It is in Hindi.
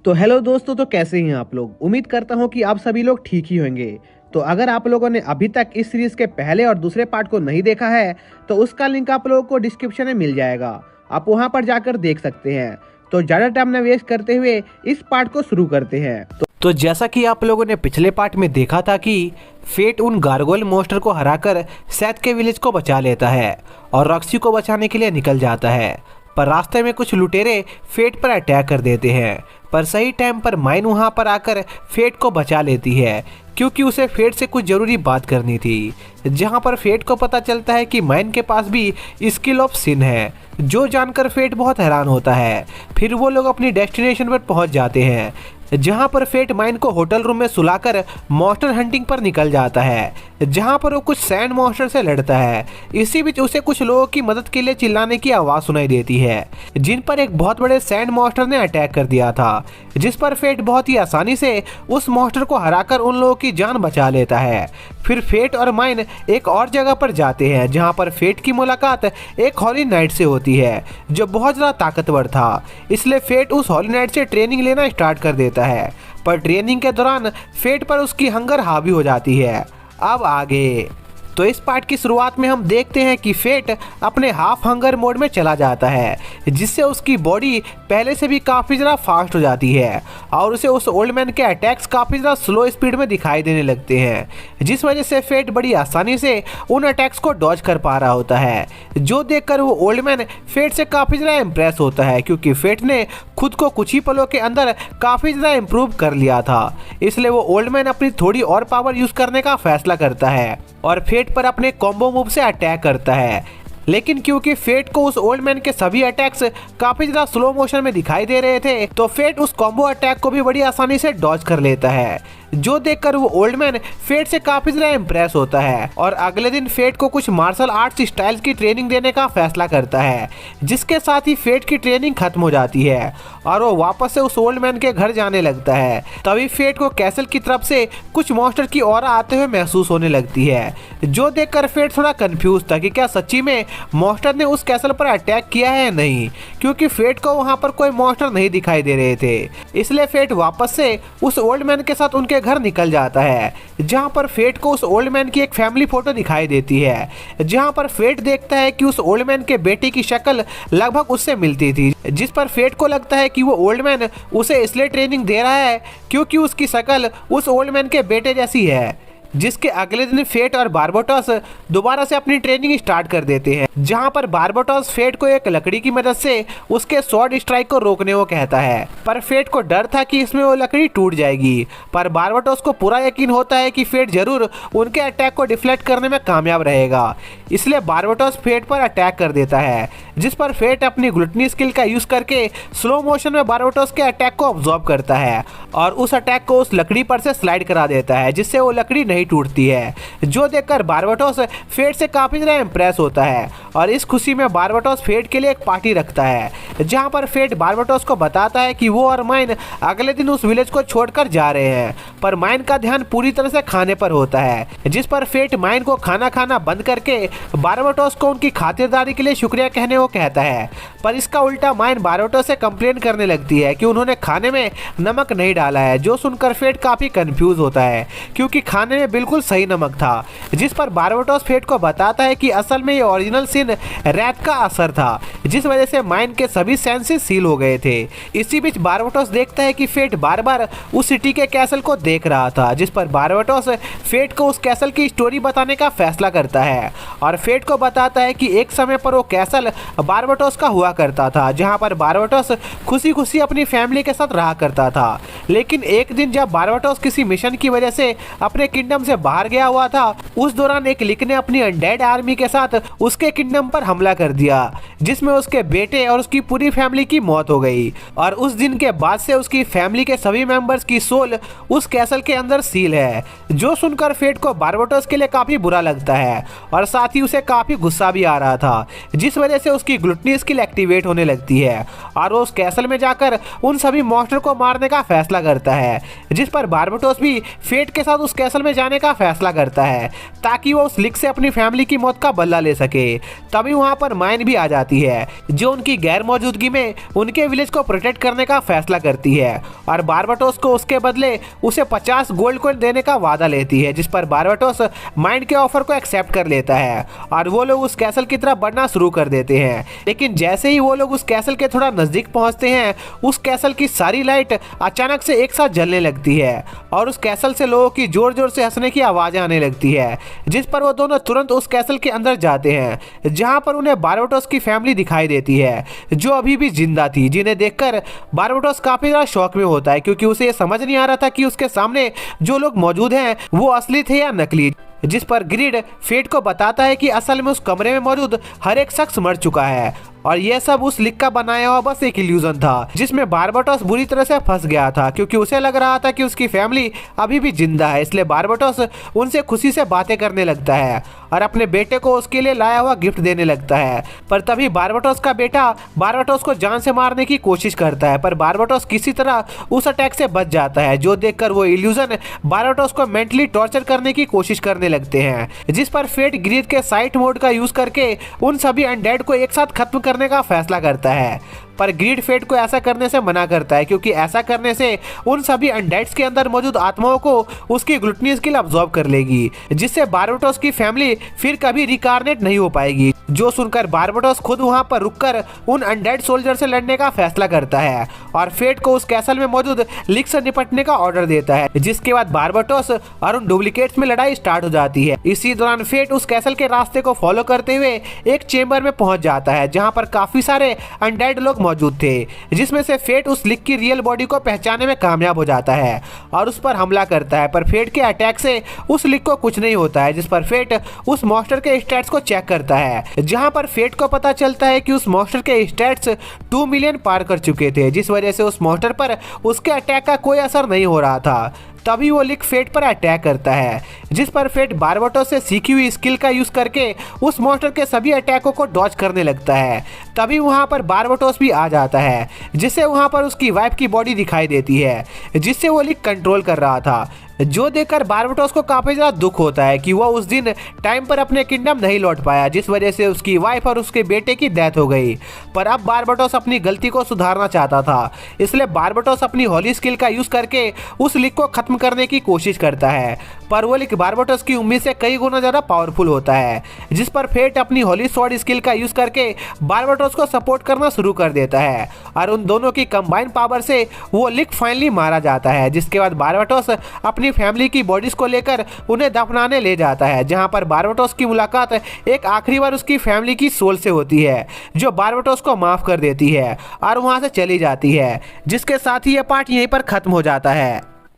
तो हेलो दोस्तों, तो कैसे हैं आप लोग। उम्मीद करता हूं कि आप सभी लोग ठीक ही होंगे। तो अगर आप लोगों ने अभी तक इस सीरीज के पहले और दूसरे पार्ट को नहीं देखा है तो उसका लिंक आप लोगों को डिस्क्रिप्शन में मिल जाएगा, आप वहां पर जाकर देख सकते हैं। तो ज़्यादा टाइम न वेस्ट करते हुए इस पार्ट को शुरू करते हैं। तो जैसा कि आप लोगों ने पिछले पार्ट में देखा था कि फेट उन गार्गोयल मॉन्स्टर को हराकर सेथ के विलेज को बचा लेता है और रॉक्सी को बचाने के लिए निकल जाता है, पर रास्ते में कुछ लुटेरे फेट पर अटैक कर देते हैं। पर सही टाइम पर माइन वहां पर आकर फेट को बचा लेती है क्योंकि उसे फेट से कुछ जरूरी बात करनी थी। जहां पर फेट को पता चलता है कि माइन के पास भी स्किल ऑफ सिन है, जो जानकर फेट बहुत हैरान होता है। फिर वो लोग अपनी डेस्टिनेशन पर पहुंच जाते हैं जहां पर फेट माइन को होटल रूम में सुलाकर मॉन्स्टर हंटिंग पर निकल जाता है, जहां पर वो कुछ सैंड मॉन्स्टर से लड़ता है। इसी बीच उसे कुछ लोगों की मदद के लिए चिल्लाने की आवाज़ सुनाई देती है, जिन पर एक बहुत बड़े सैंड मॉन्स्टर ने अटैक कर दिया था, जिस पर फेट बहुत ही आसानी से उस मॉन्स्टर को हराकर उन लोगों की जान बचा लेता है। फिर फेट और माइन एक और जगह पर जाते हैं जहां पर फेट की मुलाकात एक हॉली नाइट से होती है जो बहुत ज़्यादा ताकतवर था। इसलिए फेट उस हॉली नाइट से ट्रेनिंग लेना स्टार्ट कर देता है, पर ट्रेनिंग के दौरान फेट पर उसकी हंगर हावी हो जाती है। अब आगे तो इस पार्ट की शुरुआत में हम देखते हैं कि फेट अपने हाफ हंगर मोड में चला जाता है, जिससे उसकी बॉडी पहले से भी काफ़ी ज़्यादा फास्ट हो जाती है और उसे उस ओल्ड मैन के अटैक्स काफ़ी ज़्यादा स्लो स्पीड में दिखाई देने लगते हैं, जिस वजह से फेट बड़ी आसानी से उन अटैक्स को डॉज कर पा रहा होता है। जो देखकर वो ओल्ड मैन फेट से काफ़ी ज़्यादा इम्प्रेस होता है क्योंकि फेट ने खुद को कुछ ही पलों के अंदर काफ़ी ज़्यादा इम्प्रूव कर लिया था। इसलिए वो ओल्ड मैन अपनी थोड़ी और पावर यूज़ करने का फैसला करता है और फेट पर अपने कॉम्बो मूव से अटैक करता है। लेकिन क्योंकि फेट को उस ओल्ड मैन के सभी अटैक्स काफी ज्यादा स्लो मोशन में दिखाई दे रहे थे, तो फेट उस कॉम्बो अटैक को भी बड़ी आसानी से डॉज कर लेता है, जो देखकर वो ओल्ड मैन फेट से काफी ज्यादा इम्प्रेस होता है और अगले दिन फेट को कुछ मार्शल आर्ट्स स्टाइल्स की ट्रेनिंग देने का फैसला करता है, जिसके साथ ही फेट की ट्रेनिंग खत्म हो जाती है और वो वापस से उस ओल्ड मैन के घर जाने लगता है। तभी फेट को कैसल की तरफ से कुछ मॉन्स्टर की ऑरा आते हुए महसूस होने लगती है, जो देखकर फेट थोड़ा कंफ्यूज था कि क्या सच्ची में मॉन्स्टर ने उस कैसल पर अटैक किया है या नहीं, क्योंकि फेट को वहां पर कोई मॉन्स्टर नहीं दिखाई दे रहे थे। इसलिए फेट वापस से उस ओल्ड मैन के साथ उनके घर निकल जाता है, जहां पर फेट को उस ओल्ड मैन की एक फैमिली फोटो दिखाई देती है, जहां पर फेट देखता है कि उस ओल्ड मैन के बेटे की शक्ल लगभग उससे मिलती थी, जिस पर फेट को लगता है कि वो ओल्ड मैन उसे इसलिए ट्रेनिंग दे रहा है क्योंकि उसकी शक्ल उस ओल्ड मैन के बेटे जैसी है। जिसके अगले दिन फेट और बार्बाटोस दोबारा से अपनी ट्रेनिंग स्टार्ट कर देते हैं, जहां पर बार्बाटोस फेट को एक लकड़ी की मदद से उसके स्वॉर्ड स्ट्राइक को रोकने को कहता है, पर फेट को डर था कि इसमें वो लकड़ी टूट जाएगी। पर बार्बाटोस को पूरा यकीन होता है कि फेट जरूर उनके अटैक को डिफ्लेक्ट करने में कामयाब रहेगा, इसलिए बार्बाटोस फेट पर अटैक कर देता है, जिस पर फेट अपनी ग्लूटनी स्किल का यूज करके स्लो मोशन में बार्बाटोस के अटैक को ऑब्जॉर्व करता है और उस अटैक को उस लकड़ी पर से स्लाइड करा देता है, जिससे वो लकड़ी नहीं टूटती है। जो देखकर बार्बाटोस फेट से काफी ज्यादा इम्प्रेस होता है और इस खुशी में बार्बाटोस फेट के लिए एक पार्टी रखता है, जहां पर फेट बार्बाटोस को बताता है कि वो और माइन अगले दिन उस विलेज को छोड़कर जा रहे हैं, पर माइन का ध्यान पूरी तरह से खाने पर होता है, जिस पर फेट माइन को खाना खाना बंद करके बार्बाटोस को उनकी खातिरदारी के लिए शुक्रिया कहने को कहता है। पर इसका उल्टा माइन बार्बाटोस से कंप्लेन करने लगती है कि उन्होंने खाने में नमक नहीं डाला है, जो सुनकर फेट काफी कंफ्यूज होता है क्योंकि खाने में बिल्कुल सही नमक था, जिस पर बार्बाटोस फेट को बताता है कि असल में ये ओरिजिनल सिन रैत का असर था, जिस वजह से माइन के सभी सेंसेस सील हो गए थे। इसी बीच बार्बाटोस देखता है कि फेट बार बार उस सिटी के कैसल को देख रहा था, जिस पर बार्बाटोस फेट को उस कैसल की स्टोरी बताने का फैसला करता है और फेट को बताता है कि एक समय पर वो कैसल बार्बाटोस का हुआ करता था, जहां पर बार्बाटोस खुशी खुशी अपनी फैमिली के साथ रहा करता था। लेकिन एक दिन जब बार्बाटोस किसी मिशन की वजह से अपने किंगडम से बाहर गया हुआ था, उस दौरान एक लिक ने अपनी अनडेड आर्मी के साथ उसके किंगडम पर हमला कर दिया, जिसमें उसके बेटे और उसकी पूरी फैमिली की मौत हो गई और उस दिन के बाद से उसकी फैमिली के सभी मेंबर्स की सोल उस कैसल के अंदर सील है। जो सुनकर फेट को बार्बाटोस के लिए काफी बुरा लगता है और साथ ही उसे काफी गुस्सा भी आ रहा था, जिस वजह से उसकी ग्लूटनी स्किल एक्टिवेट होने लगती है और वो उस कैसल में जाकर उन सभी मॉन्स्टर को मारने का फैसला करता है, जिस पर बार्बाटोस भी फेट के साथ उस कैसल में जाने का फैसला करता है ताकि वो उस लिक से अपनी फैमिली की मौत का बदला ले सके। तभी वहाँ पर माइन भी आ जाती है जो उनकी गैर मौजूदगी में उनके विलेज को प्रोटेक्ट करने का फैसला करती है और बारबाटोस को उसके बदले उसे 50 गोल्ड कॉइन देने का वादा लेती है, जिस पर बारबाटोस माइंड के ऑफर को एक्सेप्ट कर लेता है और वो लोग उस कैसल की तरफ बढ़ना शुरू कर देते हैं। लेकिन जैसे ही वो लोग उस कैसल के थोड़ा नजदीक पहुंचते हैं, उस कैसल की सारी लाइट अचानक से एक साथ जलने लगती है और उस कैसल से लोगों की जोर जोर से हंसने की आवाजें आने लगती है, जिस पर वो दोनों तुरंत उस कैसल के अंदर जाते हैं जहां पर उन्हें बारबाटोस की फैमिली दिखाई देती है जो अभी भी जिंदा थी, जिन्हें देखकर बारबाटोस काफी ज्यादा शॉक में होता है क्योंकि उसे ये समझ नहीं आ रहा था कि उसके सामने जो लोग मौजूद हैं वो असली थे या नकली। जिस पर ग्रिड फेट को बताता है कि असल में उस कमरे में मौजूद हर एक शख्स मर चुका है और यह सब उस लिक का बनाया हुआ बस एक इल्यूजन था जिसमें बारबाटोस बुरी तरह से फंस गया था क्योंकि उसे लग रहा था कि उसकी फैमिली अभी भी जिंदा है। इसलिए बारबाटोस उनसे खुशी से बातें करने लगता है और अपने बेटे को उसके लिए लाया हुआ गिफ्ट देने लगता है। पर तभी बारबाटोस का बेटा बारबाटोस को जान से मारने की कोशिश करता है, पर बारबाटोस किसी तरह उस अटैक से बच जाता है, जो देखकर वो इल्यूजन बारबाटोस को मेंटली टॉर्चर करने की कोशिश करने लगते हैं, जिस पर फेट ग्रीड के साइट मोड का यूज करके उन सभी अनडेड को एक साथ खत्म करने का फैसला करता है। पर ग्रीड फेट को ऐसा करने से मना करता है क्योंकि ऐसा करने से उन सभी अनडेड्स के अंदर मौजूद आत्माओं को उसकी ग्लूटनी स्किल अब्सॉर्ब कर लेगी, जिससे बारबाटोस की फैमिली फिर कभी रिकारनेट नहीं हो पाएगी। जो सुनकर बारबाटोस खुद वहां पर रुककर उन अनडेड सोल्जर से लड़ने का फैसला करता है और फेट को उस कैसल में मौजूद लिक से निपटने का ऑर्डर देता है, जिसके बाद बारबाटोस और उन डुप्लीकेट्स में लड़ाई स्टार्ट हो जाती है। इसी दौरान फेट उस कैसल के रास्ते को फॉलो करते हुए एक चेंबर में पहुंच जाता है जहां पर काफी सारे अनडेड लोग मौजूद थे, जिसमें से फेट उस लिक की रियल बॉडी को पहचानने में कामयाब हो जाता है और उस पर हमला करता है। पर फेट के अटैक से उस लिक को कुछ नहीं होता है, जिस पर फेट उस मॉन्स्टर के स्टैट्स को चेक करता है, जहां पर फेट को पता चलता है कि उस मॉन्स्टर के स्टैट्स 2 मिलियन पार कर चुके थे, जिस वजह से उस मॉन्स्टर पर उसके अटैक का कोई असर नहीं हो रहा था। तभी वो लिक फेट पर अटैक करता है, जिस पर फेट बारबाटोस से सीखी हुई स्किल का यूज करके उस मॉन्स्टर के सभी अटैकों को डॉज करने लगता है। तभी वहां पर बारबाटोस भी आ जाता है, जिससे वहां पर उसकी वाइफ की बॉडी दिखाई देती है, जिससे वो लिक कंट्रोल कर रहा था, जो देखकर बारबाटोस को काफी ज्यादा दुख होता है कि वो उस दिन टाइम पर अपने किंगडम नहीं लौट पाया, जिस वजह से उसकी वाइफ और उसके बेटे की डेथ हो गई। पर अब बारबाटोस अपनी गलती को सुधारना चाहता था, इसलिए बारबाटोस अपनी होली स्किल का यूज करके उस लिक को खत्म करने की कोशिश करता है। पर वो लिक बारबाटोस की उम्मीद से कई गुना ज्यादा पावरफुल होता है, जिस पर फेट अपनी होली स्वॉर्ड स्किल का यूज करके बारबाटोस को सपोर्ट करना शुरू कर देता है और उन दोनों की कंबाइंड पावर से वो लिक फाइनली मारा जाता है। जिसके बाद बारबाटोस अपनी फैमिली की बॉडीज को लेकर उन्हें दफनाने ले जाता है, जहां पर बारबाटोस की मुलाकात एक आखिरी बार उसकी फैमिली की सोल से होती है, जो बारबाटोस को माफ कर देती है और वहां से चली जाती है, जिसके साथ ही यह पार्ट यहीं पर खत्म हो जाता है।